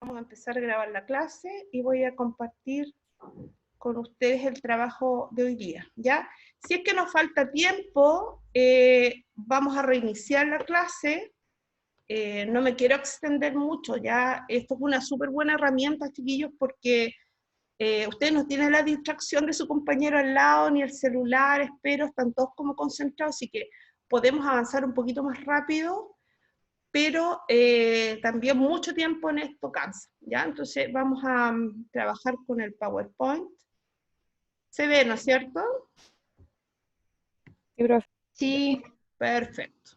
Vamos a empezar a grabar la clase y voy a compartir con ustedes el trabajo de hoy día, ¿ya? Si es que nos falta tiempo, vamos a reiniciar la clase. No me quiero extender mucho, ya esto es una súper buena herramienta, chiquillos, porque ustedes no tienen la distracción de su compañero al lado, ni el celular, espero, están todos como concentrados, así que podemos avanzar un poquito más rápido, pero también mucho tiempo en esto cansa, ¿ya? Entonces vamos a trabajar con el PowerPoint. ¿Se ve, no es cierto? Sí, profe. Sí. Perfecto.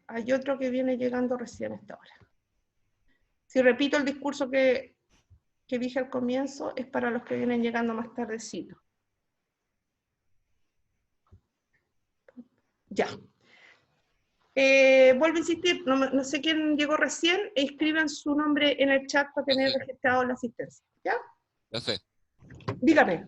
Hay otro que viene llegando recién a esta hora. Si repito el discurso que dije al comienzo, es para los que vienen llegando más tardecito. Ya. Vuelvo a insistir, no sé quién llegó recién, escriban su nombre en el chat para tener registrado la asistencia. ¿Ya? Profe, Dígame.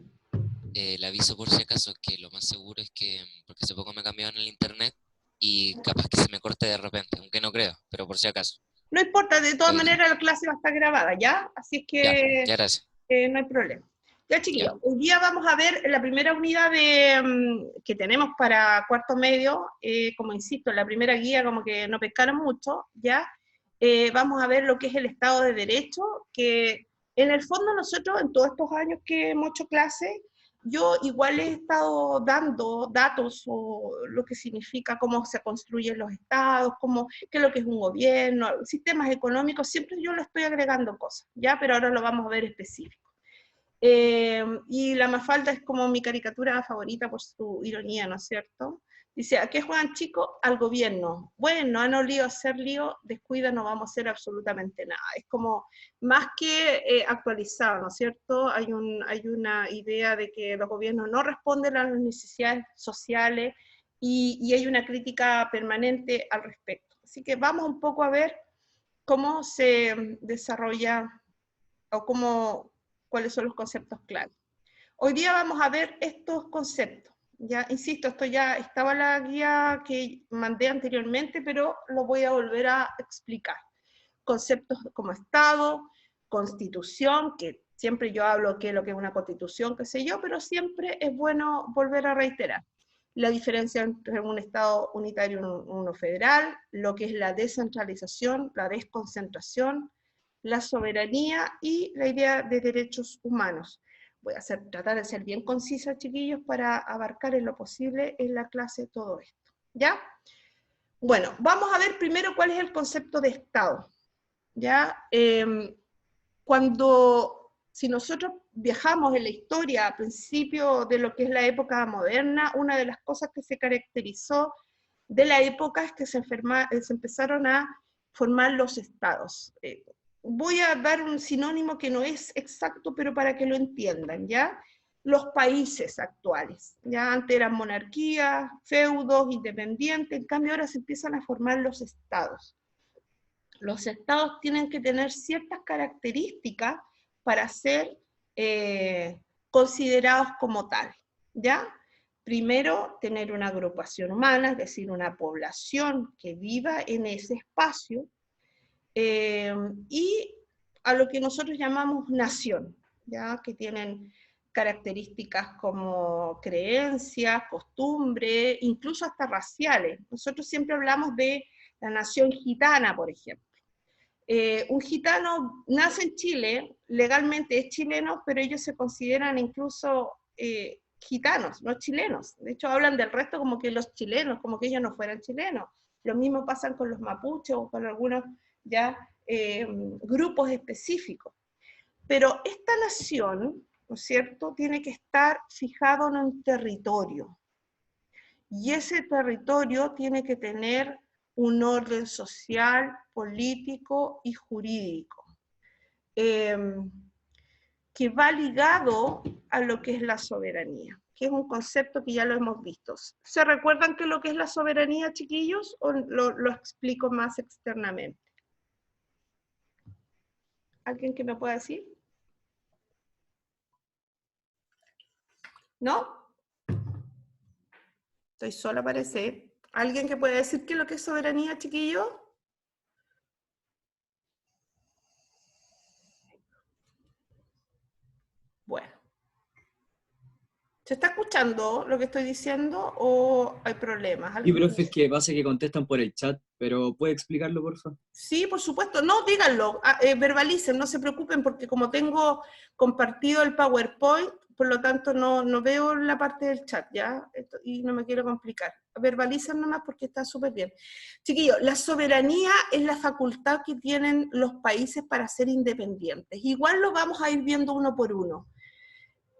le aviso por si acaso que lo más seguro es que, porque hace poco me cambiaron el internet y capaz que se me corte de repente, aunque no creo, pero por si acaso. No importa, de todas Le aviso. maneras la clase va a estar grabada, ¿ya? Así es Ya, que ya gracias. no hay problema. Ya, Ya. chiquillos, hoy día vamos a ver la primera unidad que tenemos para cuarto medio. Como insisto, en la primera guía como que no pescaron mucho, ¿ya? Vamos a ver lo que es el Estado de Derecho, que en el fondo nosotros, en todos estos años que hemos hecho clases, yo igual he estado dando datos o lo que significa cómo se construyen los estados, qué es lo que es un gobierno, sistemas económicos, siempre yo le estoy agregando cosas, ¿ya? Pero ahora lo vamos a ver específico. Y la Mafalda es como mi caricatura favorita por su ironía, ¿no es cierto? Dice, ¿a qué juegan chicos? Al gobierno. Bueno, a no lío, hacer lío, descuida, no vamos a hacer absolutamente nada. Es como más que actualizado, ¿no es cierto? Hay una idea de que los gobiernos no responden a las necesidades sociales y hay una crítica permanente al respecto. Así que vamos un poco a ver cómo se desarrolla o cuáles son los conceptos clave. Hoy día vamos a ver estos conceptos. Ya, insisto, esto ya estaba en la guía que mandé anteriormente, pero lo voy a volver a explicar. Conceptos como Estado, Constitución, que siempre yo hablo que lo que es una Constitución, qué sé yo, pero siempre es bueno volver a reiterar. La diferencia entre un Estado unitario y uno federal, lo que es la descentralización, la desconcentración, la soberanía y la idea de derechos humanos. Voy a tratar de ser bien concisa, chiquillos, para abarcar en lo posible en la clase todo esto. ¿Ya? Bueno, vamos a ver primero cuál es el concepto de Estado. ¿Ya? Si nosotros viajamos en la historia a principio de lo que es la época moderna, una de las cosas que se caracterizó de la época es que se empezaron a formar los estados. Voy a dar un sinónimo que no es exacto, pero para que lo entiendan, ¿ya? Los países actuales, ya antes eran monarquías, feudos, independientes, en cambio ahora se empiezan a formar los estados. Los estados tienen que tener ciertas características para ser considerados como tal, ¿ya? Primero, tener una agrupación humana, es decir, una población que viva en ese espacio, y a lo que nosotros llamamos nación, ¿ya? Que tienen características como creencias, costumbres, incluso hasta raciales. Nosotros siempre hablamos de la nación gitana, por ejemplo. Un gitano nace en Chile, legalmente es chileno, pero ellos se consideran incluso gitanos, no chilenos. De hecho, hablan del resto como que los chilenos, como que ellos no fueran chilenos. Lo mismo pasa con los mapuches o con algunos ya grupos específicos. Pero esta nación, ¿no es cierto?, tiene que estar fijado en un territorio. Y ese territorio tiene que tener un orden social, político y jurídico, que va ligado a lo que es la soberanía, que es un concepto que ya lo hemos visto. ¿Se recuerdan qué es lo que es la soberanía, chiquillos? ¿O lo explico más externamente? ¿Alguien que me pueda decir? ¿No? Estoy sola, parece. ¿Alguien que pueda decir qué es lo que es soberanía, chiquillos? ¿Se está escuchando lo que estoy diciendo o hay problemas? Y profe, es que pasa que contestan por el chat, pero ¿puede explicarlo, por favor? Sí, por supuesto. No, díganlo, verbalicen, no se preocupen, porque como tengo compartido el PowerPoint, por lo tanto no veo la parte del chat, ¿ya? Y no me quiero complicar. Verbalicen nomás porque está súper bien. Chiquillos, la soberanía es la facultad que tienen los países para ser independientes. Igual lo vamos a ir viendo uno por uno.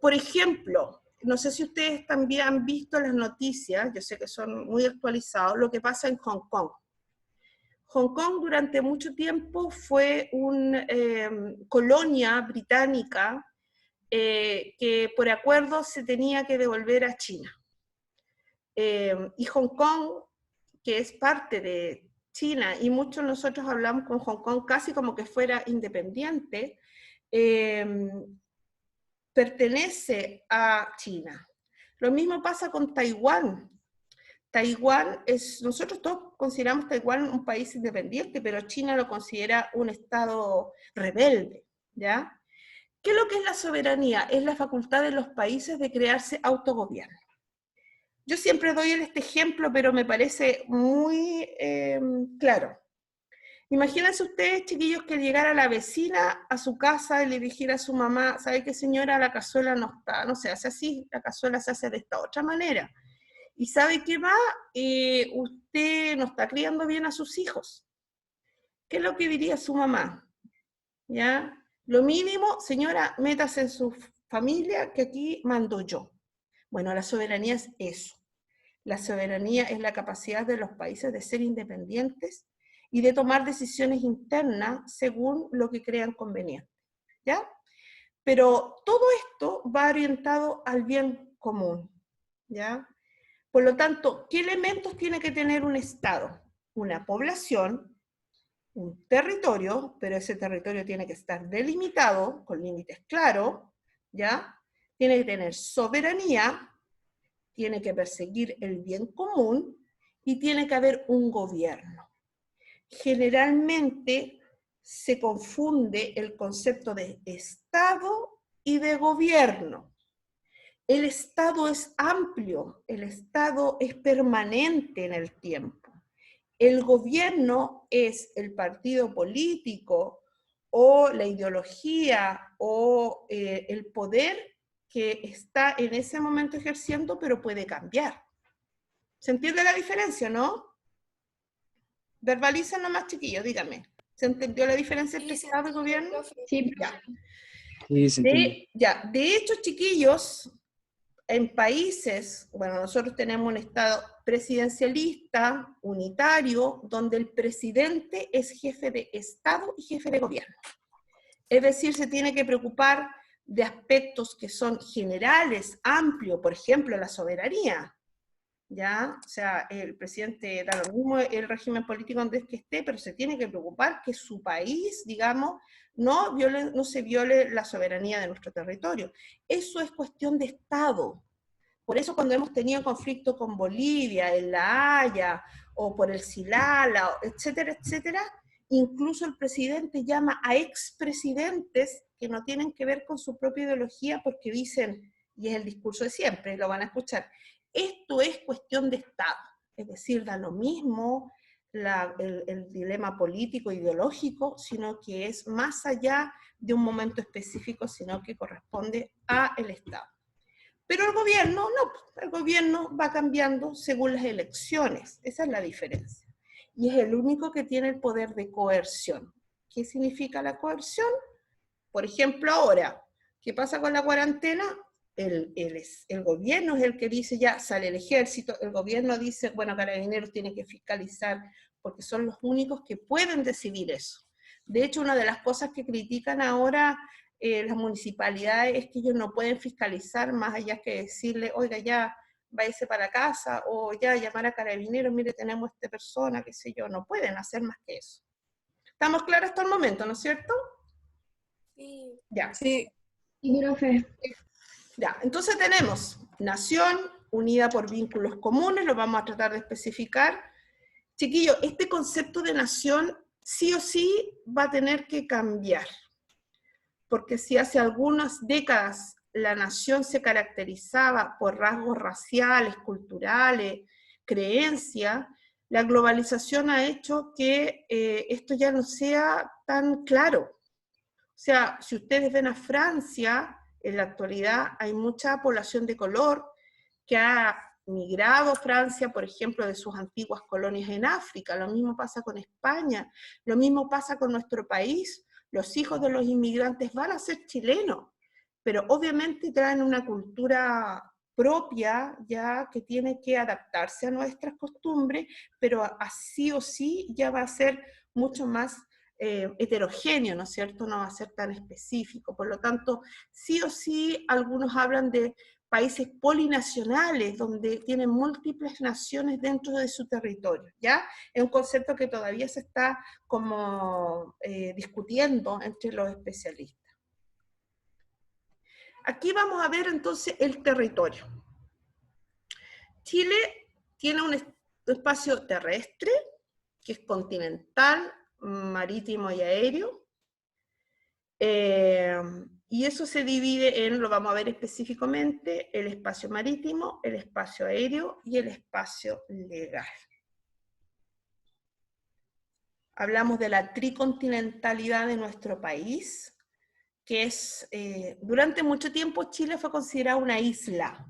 Por ejemplo, no sé si ustedes también han visto las noticias, yo sé que son muy actualizados, lo que pasa en Hong Kong. Hong Kong durante mucho tiempo fue una colonia británica que por acuerdo se tenía que devolver a China. Y Hong Kong, que es parte de China, y muchos nosotros hablamos con Hong Kong casi como que fuera independiente, pertenece a China. Lo mismo pasa con Taiwán. Taiwán nosotros todos consideramos Taiwán un país independiente, pero China lo considera un estado rebelde, ¿ya? ¿Qué es lo que es la soberanía? Es la facultad de los países de crearse autogobierno. Yo siempre doy este ejemplo, pero me parece muy claro. Imagínense ustedes, chiquillos, que llegara la vecina a su casa y le dijera a su mamá, ¿sabe qué, señora? La cazuela no está, no se hace así, la cazuela se hace de esta otra manera. ¿Y sabe qué más? Usted no está criando bien a sus hijos. ¿Qué es lo que diría su mamá? ¿Ya? Lo mínimo, señora, métase en su familia, que aquí mando yo. Bueno, la soberanía es eso. La soberanía es la capacidad de los países de ser independientes y de tomar decisiones internas según lo que crean conveniente. ¿Ya? Pero todo esto va orientado al bien común. ¿Ya? Por lo tanto, ¿qué elementos tiene que tener un Estado? Una población, un territorio, pero ese territorio tiene que estar delimitado, con límites claros, ¿ya? Tiene que tener soberanía, tiene que perseguir el bien común y tiene que haber un gobierno. Generalmente se confunde el concepto de Estado y de gobierno. El Estado es amplio, el Estado es permanente en el tiempo. El gobierno es el partido político o la ideología o el poder que está en ese momento ejerciendo, pero puede cambiar. ¿Se entiende la diferencia, no? Verbalicen nomás, chiquillos, díganme. ¿Se entendió la diferencia entre Estado y gobierno? Sí, ya. Sí, De hecho, chiquillos, en países, bueno, nosotros tenemos un Estado presidencialista, unitario, donde el presidente es jefe de Estado y jefe de gobierno. Es decir, se tiene que preocupar de aspectos que son generales, amplios, por ejemplo, la soberanía. ¿Ya? O sea, el presidente da lo mismo el régimen político donde es que esté, pero se tiene que preocupar que su país, digamos, no se viole la soberanía de nuestro territorio. Eso es cuestión de Estado. Por eso cuando hemos tenido conflicto con Bolivia, en La Haya, o por el Silala, etcétera, etcétera, incluso el presidente llama a expresidentes que no tienen que ver con su propia ideología porque dicen, y es el discurso de siempre, lo van a escuchar, esto es cuestión de Estado, es decir, da lo mismo el dilema político, ideológico, sino que es más allá de un momento específico, sino que corresponde al Estado. Pero el gobierno, no, el gobierno va cambiando según las elecciones, esa es la diferencia. Y es el único que tiene el poder de coerción. ¿Qué significa la coerción? Por ejemplo, ahora, ¿qué pasa con la cuarentena? El gobierno es el que dice, ya sale el ejército, el gobierno dice, bueno, Carabineros tiene que fiscalizar, porque son los únicos que pueden decidir eso. De hecho, una de las cosas que critican ahora las municipalidades es que ellos no pueden fiscalizar más allá que decirle, oiga, ya, váyase para casa, o ya llamar a Carabineros, mire, tenemos esta persona, qué sé yo, no pueden hacer más que eso. ¿Estamos claros hasta el momento, no es cierto? Sí. Ya. Sí. Y profe. Ya, entonces tenemos nación unida por vínculos comunes, lo vamos a tratar de especificar. Chiquillos, este concepto de nación sí o sí va a tener que cambiar, porque si hace algunas décadas la nación se caracterizaba por rasgos raciales, culturales, creencias, la globalización ha hecho que esto ya no sea tan claro. O sea, si ustedes ven a Francia, en la actualidad hay mucha población de color que ha migrado a Francia, por ejemplo, de sus antiguas colonias en África. Lo mismo pasa con España, lo mismo pasa con nuestro país. Los hijos de los inmigrantes van a ser chilenos, pero obviamente traen una cultura propia ya que tiene que adaptarse a nuestras costumbres, pero así o sí ya va a ser mucho más heterogéneo, ¿no es cierto? No va a ser tan específico. Por lo tanto, sí o sí, algunos hablan de países polinacionales, donde tienen múltiples naciones dentro de su territorio, ¿ya? Es un concepto que todavía se está como discutiendo entre los especialistas. Aquí vamos a ver entonces el territorio. Chile tiene un espacio terrestre, que es continental, marítimo y aéreo, y eso se divide en, lo vamos a ver específicamente, el espacio marítimo, el espacio aéreo y el espacio legal. Hablamos de la tricontinentalidad de nuestro país, que es, durante mucho tiempo Chile fue considerado una isla,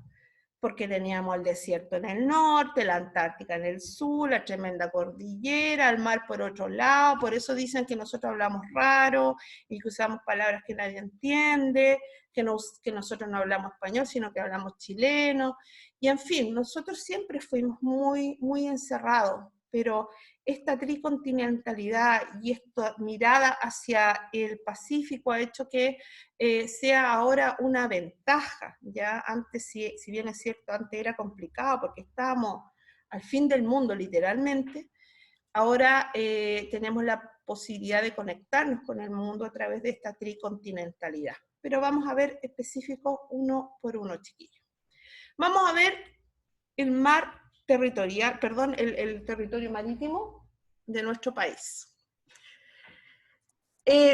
porque teníamos el desierto en el norte, la Antártica en el sur, la tremenda cordillera, el mar por otro lado, por eso dicen que nosotros hablamos raro, y que usamos palabras que nadie entiende, que nosotros no hablamos español, sino que hablamos chileno, y en fin, nosotros siempre fuimos muy, muy encerrados, pero esta tricontinentalidad y esta mirada hacia el Pacífico ha hecho que sea ahora una ventaja, ya antes, si bien es cierto, antes era complicado porque estábamos al fin del mundo literalmente, ahora tenemos la posibilidad de conectarnos con el mundo a través de esta tricontinentalidad. Pero vamos a ver específicos uno por uno, chiquillos. Vamos a ver el mar territorial, perdón, el territorio marítimo de nuestro país.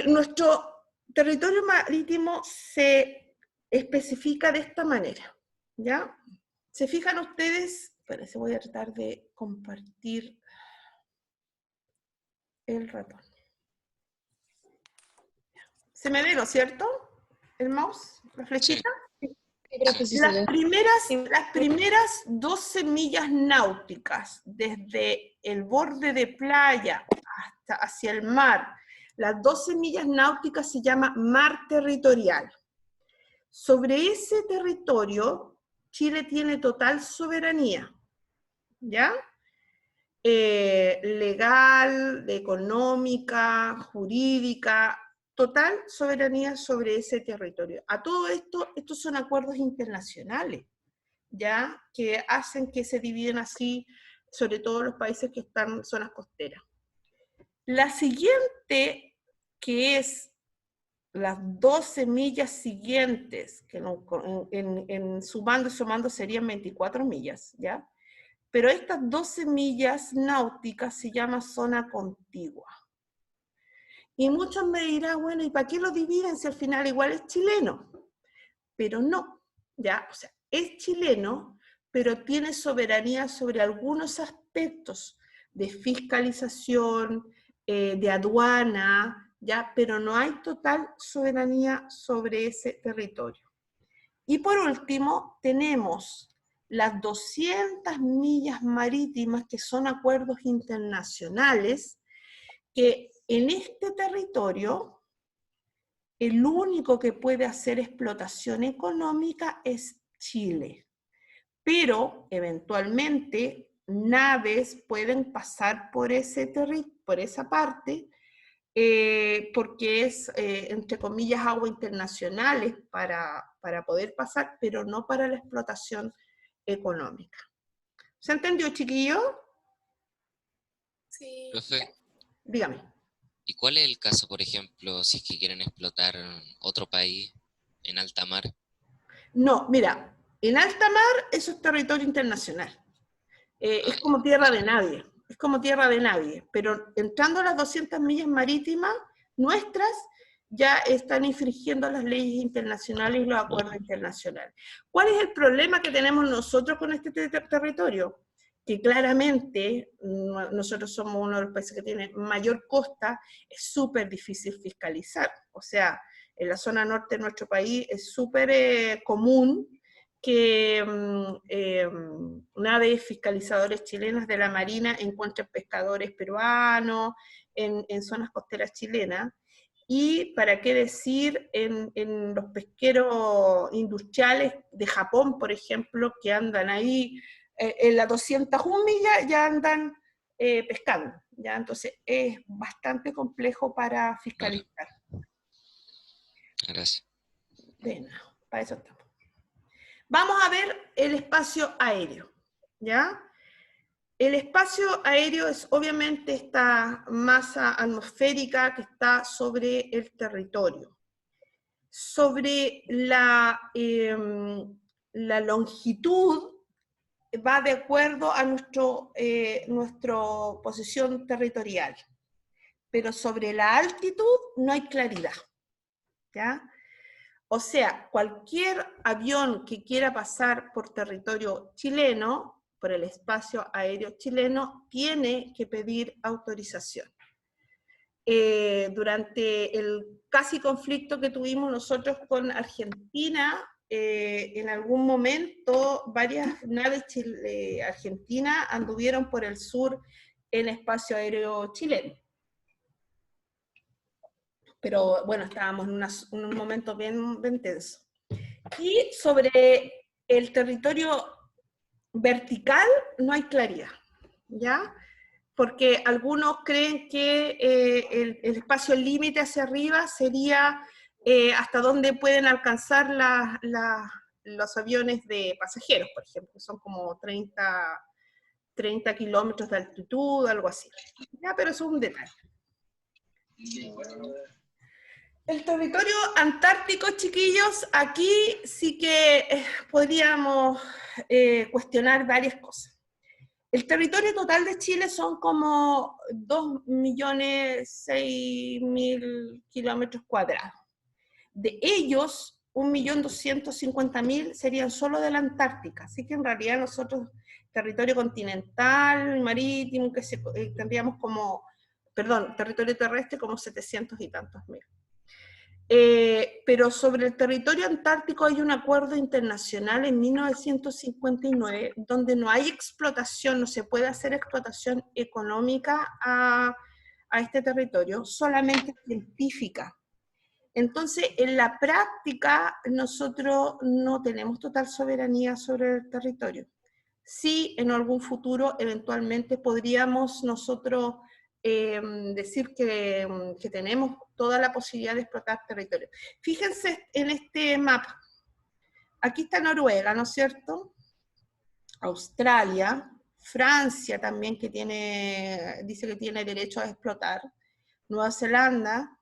Nuestro territorio marítimo se especifica de esta manera, ¿ya? ¿Se fijan ustedes? Espérense, voy a tratar de compartir el ratón. ¿Se me ve, no es cierto? ¿El mouse? ¿La flechita? Sí, Las primeras 12 millas náuticas, desde el borde de playa hasta hacia el mar, las 12 millas náuticas se llama mar territorial. Sobre ese territorio, Chile tiene total soberanía, ¿ya? Legal, económica, jurídica, total soberanía sobre ese territorio. A todo esto, estos son acuerdos internacionales, ¿ya? Que hacen que se dividen así, sobre todo los países que están en zonas costeras. La siguiente, que es las 12 millas siguientes, que sumando y sumando serían 24 millas, ¿ya? Pero estas 12 millas náuticas se llama zona contigua. Y muchos me dirán, bueno, ¿y para qué lo dividen si al final igual es chileno? Pero no, ¿ya? O sea, es chileno, pero tiene soberanía sobre algunos aspectos de fiscalización, de aduana, ¿ya? Pero no hay total soberanía sobre ese territorio. Y por último, tenemos las 200 millas marítimas, que son acuerdos internacionales, que en este territorio el único que puede hacer explotación económica es Chile. Pero eventualmente naves pueden pasar por esa parte, porque es, entre comillas, agua internacionales para poder pasar, pero no para la explotación económica. ¿Se entendió, chiquillo? Sí. Profe, Dígame. ¿y cuál es el caso, por ejemplo, si es que quieren explotar otro país en alta mar? No, mira, en alta mar eso es territorio internacional. Es como tierra de nadie. Es como tierra de nadie. Pero entrando a las 200 millas marítimas nuestras, ya están infringiendo las leyes internacionales y los acuerdos internacionales. ¿Cuál es el problema que tenemos nosotros con este territorio? Que claramente nosotros somos uno de los países que tiene mayor costa, es súper difícil fiscalizar. O sea, en la zona norte de nuestro país es súper común que naves fiscalizadores chilenas de la Marina encuentren pescadores peruanos en zonas costeras chilenas. Y para qué decir en los pesqueros industriales de Japón, por ejemplo, que andan ahí en las 201 millas, ya andan pescando. ¿Ya? Entonces es bastante complejo para fiscalizar. Gracias. Bueno, para eso estamos. Vamos a ver el espacio aéreo, ¿ya? El espacio aéreo es obviamente esta masa atmosférica que está sobre el territorio. Sobre la longitud va de acuerdo a nuestra posición territorial, pero sobre la altitud no hay claridad, ¿ya? O sea, cualquier avión que quiera pasar por territorio chileno, por el espacio aéreo chileno, tiene que pedir autorización. Durante el casi conflicto que tuvimos nosotros con Argentina, en algún momento varias naves argentinas anduvieron por el sur en espacio aéreo chileno. Pero bueno, estábamos en un momento bien tenso. Y sobre el territorio vertical no hay claridad, ¿ya? Porque algunos creen que el espacio límite hacia arriba sería hasta donde pueden alcanzar los aviones de pasajeros, por ejemplo, son como 30 kilómetros de altitud, algo así. ¿Ya? Pero eso es un detalle. El territorio antártico, chiquillos, aquí sí que podríamos cuestionar varias cosas. El territorio total de Chile son como 2.006.000 kilómetros cuadrados. De ellos, 1.250.000 serían solo de la Antártica, así que en realidad nosotros, territorio continental, marítimo, que tendríamos como, perdón, territorio terrestre como 700 y tantos mil. Pero sobre el territorio antártico hay un acuerdo internacional en 1959 donde no hay explotación, no se puede hacer explotación económica a este territorio, solamente científica. Entonces, en la práctica, nosotros no tenemos total soberanía sobre el territorio. Sí, en algún futuro, eventualmente, podríamos nosotros decir que tenemos toda la posibilidad de explotar territorio. Fíjense en este mapa. Aquí está Noruega, ¿no es cierto? Australia, Francia también, que dice que tiene derecho a explotar, Nueva Zelanda,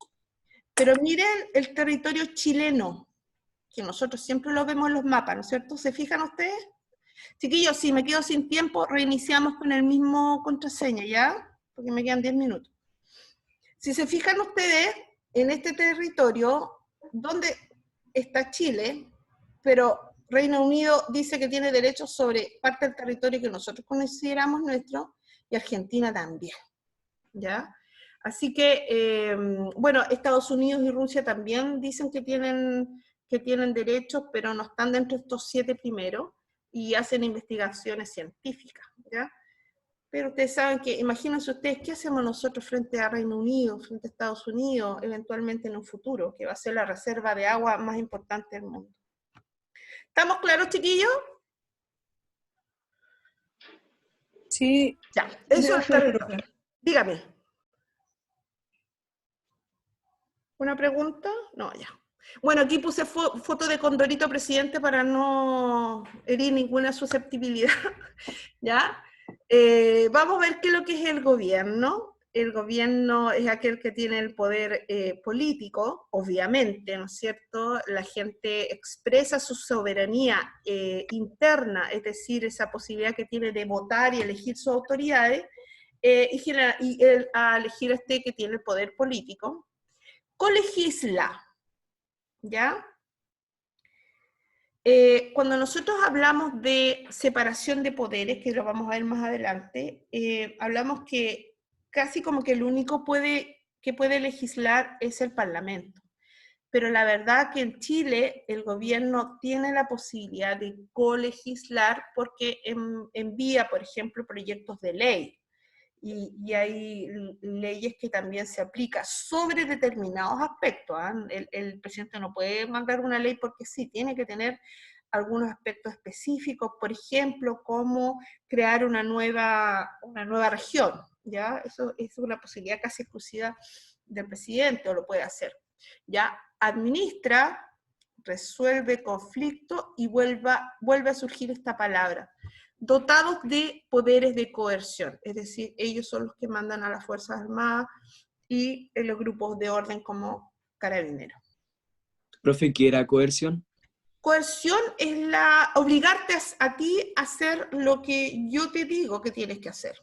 pero miren el territorio chileno, que nosotros siempre lo vemos en los mapas, ¿no es cierto? ¿Se fijan ustedes? Chiquillos, si me quedo sin tiempo, reiniciamos con el mismo contraseña, ¿ya? Porque me quedan 10 minutos. Si se fijan ustedes, en este territorio, ¿dónde está Chile? Pero Reino Unido dice que tiene derechos sobre parte del territorio que nosotros consideramos nuestro, y Argentina también, ¿ya? Así que, bueno, Estados Unidos y Rusia también dicen que tienen derechos, pero no están dentro de estos 7 primeros, y hacen investigaciones científicas, ¿ya? Pero ustedes saben que, imagínense ustedes, ¿qué hacemos nosotros frente a Reino Unido, frente a Estados Unidos, eventualmente en un futuro, que va a ser la reserva de agua más importante del mundo? ¿Estamos claros, chiquillos? Sí. Ya, eso es territorio. Dígame. ¿Una pregunta? No, ya. Bueno, aquí puse foto de Condorito presidente para no herir ninguna susceptibilidad, ¿ya? Vamos a ver qué es lo que es el gobierno. El gobierno es aquel que tiene el poder político, obviamente, ¿no es cierto? La gente expresa su soberanía interna, es decir, esa posibilidad que tiene de votar y elegir sus autoridades, y a elegir que tiene el poder político. colegisla, ¿ya? Cuando nosotros hablamos de separación de poderes, que lo vamos a ver más adelante, hablamos que casi como que el único que puede legislar es el Parlamento. Pero la verdad que en Chile el gobierno tiene la posibilidad de colegislar porque envía, por ejemplo, proyectos de ley. Y hay leyes que también se aplican sobre determinados aspectos. El presidente no puede mandar una ley porque sí, tiene que tener algunos aspectos específicos, por ejemplo, como crear una nueva región, ¿ya? Eso es una posibilidad casi exclusiva del presidente, o lo puede hacer, ¿ya? Administra, resuelve conflicto y vuelve a surgir esta palabra. Dotados de poderes de coerción, es decir, ellos son los que mandan a las Fuerzas Armadas y en los grupos de orden como Carabineros. Profe, ¿qué era coerción? Coerción es obligarte a ti a hacer lo que yo te digo que tienes que hacer.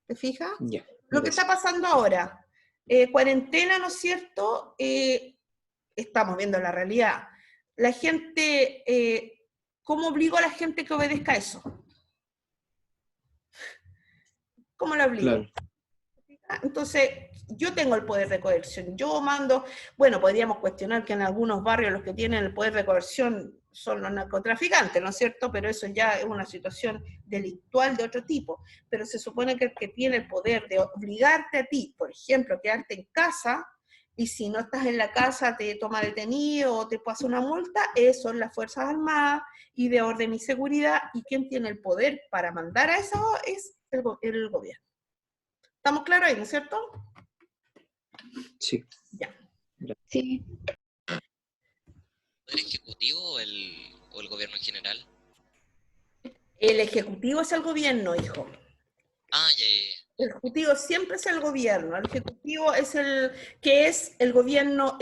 ¿Te fijas? Ya. Lo que está pasando ahora, cuarentena, ¿no es cierto? Estamos viendo la realidad. La gente, ¿cómo obligo a la gente que obedezca eso? ¿Cómo la obligo? Claro. Entonces, yo tengo el poder de coerción, yo mando, bueno, podríamos cuestionar que en algunos barrios los que tienen el poder de coerción son los narcotraficantes, ¿no es cierto? Pero eso ya es una situación delictual de otro tipo, pero se supone que el que tiene el poder de obligarte a ti, por ejemplo, quedarte en casa, y si no estás en la casa te toma detenido o te pasa una multa, son las Fuerzas Armadas y de orden y seguridad, y quien tiene el poder para mandar a eso es el gobierno. ¿Estamos claros ahí, no es cierto? Sí. Ya. Sí. ¿El ejecutivo o el gobierno en general? El ejecutivo es el gobierno, hijo. Ah, ya, ya, ya. El ejecutivo siempre es el gobierno. El ejecutivo es el gobierno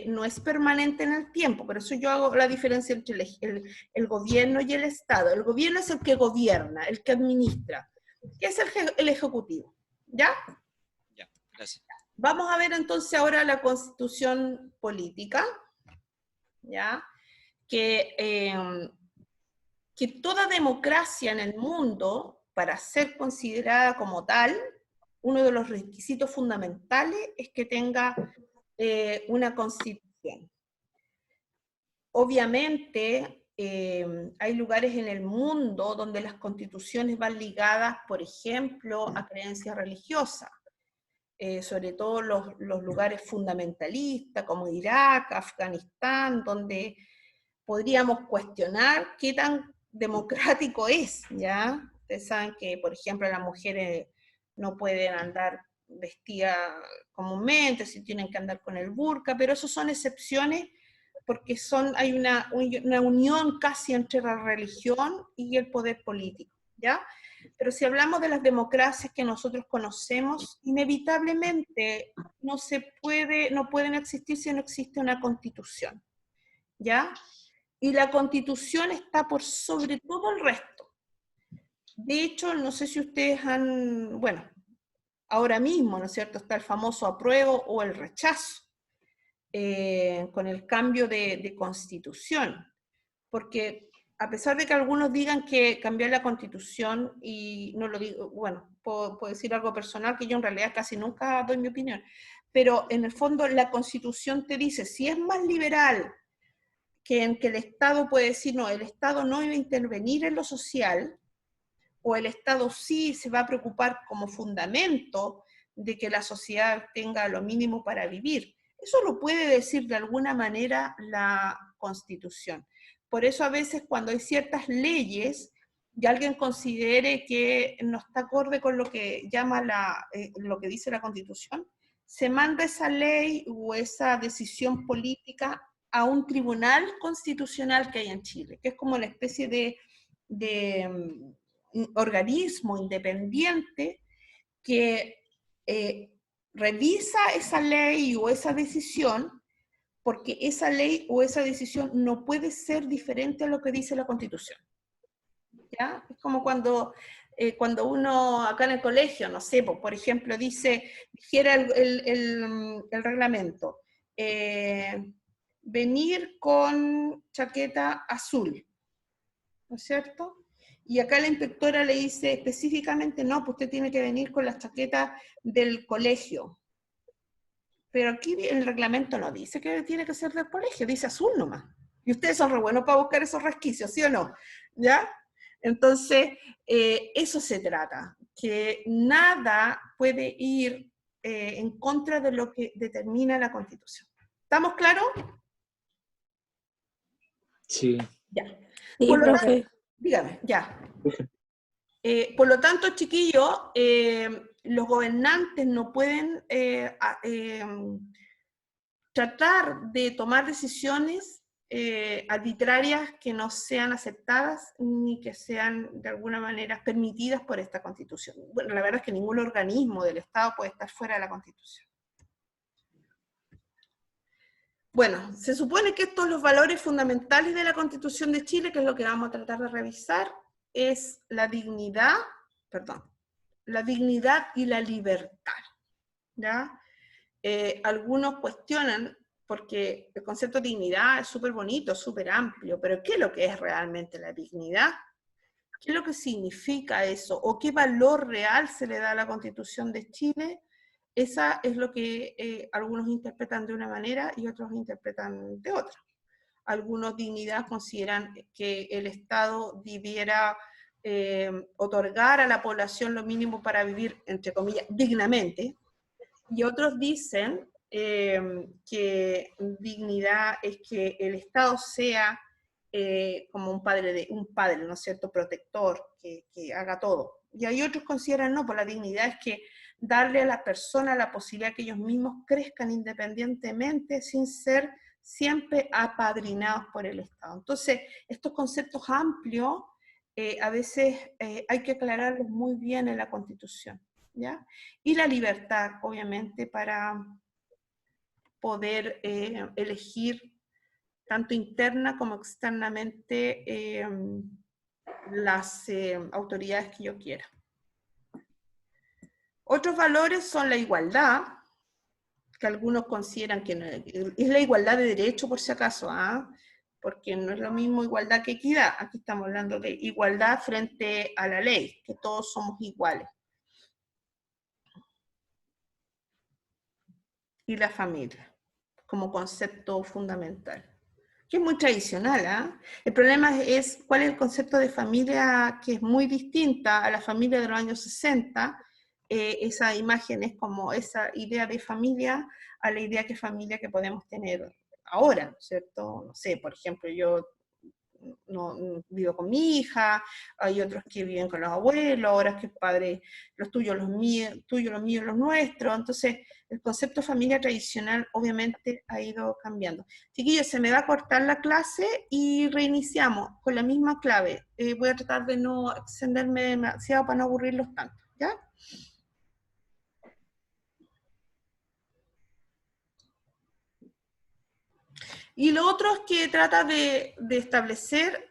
no es permanente en el tiempo, por eso yo hago la diferencia entre el gobierno y el Estado. El gobierno es el que gobierna, el que administra. ¿Qué es el ejecutivo? ¿Ya? Ya, gracias. Vamos a ver entonces ahora la constitución política, ¿ya? Que toda democracia en el mundo, para ser considerada como tal, uno de los requisitos fundamentales es que tenga una constitución. Obviamente, hay lugares en el mundo donde las constituciones van ligadas, por ejemplo, a creencias religiosas. Sobre todo los lugares fundamentalistas como Irak, Afganistán, donde podríamos cuestionar qué tan democrático es, ¿ya? Ustedes saben que, por ejemplo, las mujeres no pueden andar vestidas comúnmente, si tienen que andar con el burka, pero eso son excepciones porque hay una unión casi entre la religión y el poder político, ¿ya? Pero si hablamos de las democracias que nosotros conocemos, inevitablemente no pueden existir si no existe una constitución, ¿ya? Y la constitución está por sobre todo el resto. De hecho, no sé si ustedes bueno, ahora mismo, ¿no es cierto?, está el famoso apruebo o el rechazo, con el cambio de constitución, porque a pesar de que algunos digan que cambiar la constitución, y no lo digo, bueno, puedo decir algo personal, que yo en realidad casi nunca doy mi opinión, pero en el fondo la constitución te dice, si es más liberal, que el Estado puede decir, no, el Estado no iba a intervenir en lo social, o el Estado sí se va a preocupar como fundamento de que la sociedad tenga lo mínimo para vivir. Eso lo puede decir de alguna manera la Constitución. Por eso a veces cuando hay ciertas leyes y alguien considere que no está acorde con lo que lo que dice la Constitución, se manda esa ley o esa decisión política a un tribunal constitucional que hay en Chile, que es como una especie de organismo independiente que revisa esa ley o esa decisión, porque esa ley o esa decisión no puede ser diferente a lo que dice la Constitución. ¿Ya? Es como cuando cuando uno acá en el colegio, no sé, por ejemplo, dijera el reglamento, venir con chaqueta azul, ¿no es cierto? Y acá la inspectora le dice específicamente, no, pues usted tiene que venir con la chaqueta del colegio. Pero aquí el reglamento no dice que tiene que ser del colegio, dice azul nomás. Y ustedes son re buenos para buscar esos resquicios, ¿sí o no? ¿Ya? Entonces, eso se trata, que nada puede ir en contra de lo que determina la Constitución. ¿Estamos claros? Sí. Ya. Sí, Por lo tanto, profe. dígame, ya. Por lo tanto, chiquillos, los gobernantes no pueden tratar de tomar decisiones arbitrarias que no sean aceptadas ni que sean de alguna manera permitidas por esta Constitución. Bueno, la verdad es que ningún organismo del Estado puede estar fuera de la Constitución. Bueno, se supone que estos los valores fundamentales de la Constitución de Chile, que es lo que vamos a tratar de revisar, es la dignidad y la libertad, ¿ya? Algunos cuestionan, porque el concepto de dignidad es súper bonito, súper amplio, pero ¿qué es lo que es realmente la dignidad? ¿Qué es lo que significa eso? ¿O qué valor real se le da a la Constitución de Chile? Esa es lo que algunos interpretan de una manera y otros interpretan de otra. Algunos dignidad consideran que el Estado debiera otorgar a la población lo mínimo para vivir, entre comillas, dignamente, y otros dicen que dignidad es que el Estado sea como un padre, ¿no es cierto?, protector, que haga todo. Y hay otros que consideran, no, pues la dignidad es que darle a las personas la posibilidad que ellos mismos crezcan independientemente sin ser siempre apadrinados por el Estado. Entonces, estos conceptos amplios a veces hay que aclararlos muy bien en la Constitución, ¿ya? Y la libertad, obviamente, para poder elegir tanto interna como externamente las autoridades que yo quiera. Otros valores son la igualdad, que algunos consideran que no, es la igualdad de derecho, por si acaso, porque no es lo mismo igualdad que equidad. Aquí estamos hablando de igualdad frente a la ley, que todos somos iguales. Y la familia, como concepto fundamental, que es muy tradicional. El problema es cuál es el concepto de familia, que es muy distinta a la familia de los años 60, esa imagen es como esa idea de familia a la idea de familia que podemos tener ahora, ¿cierto? No sé, por ejemplo, yo no vivo con mi hija, hay otros que viven con los abuelos, ahora es que padre, los tuyos, los míos, los nuestros. Entonces, el concepto de familia tradicional obviamente ha ido cambiando. Chiquillos, se me va a cortar la clase y reiniciamos con la misma clave. Voy a tratar de no extenderme demasiado para no aburrirlos tanto, ¿ya? Y lo otro es que trata de establecer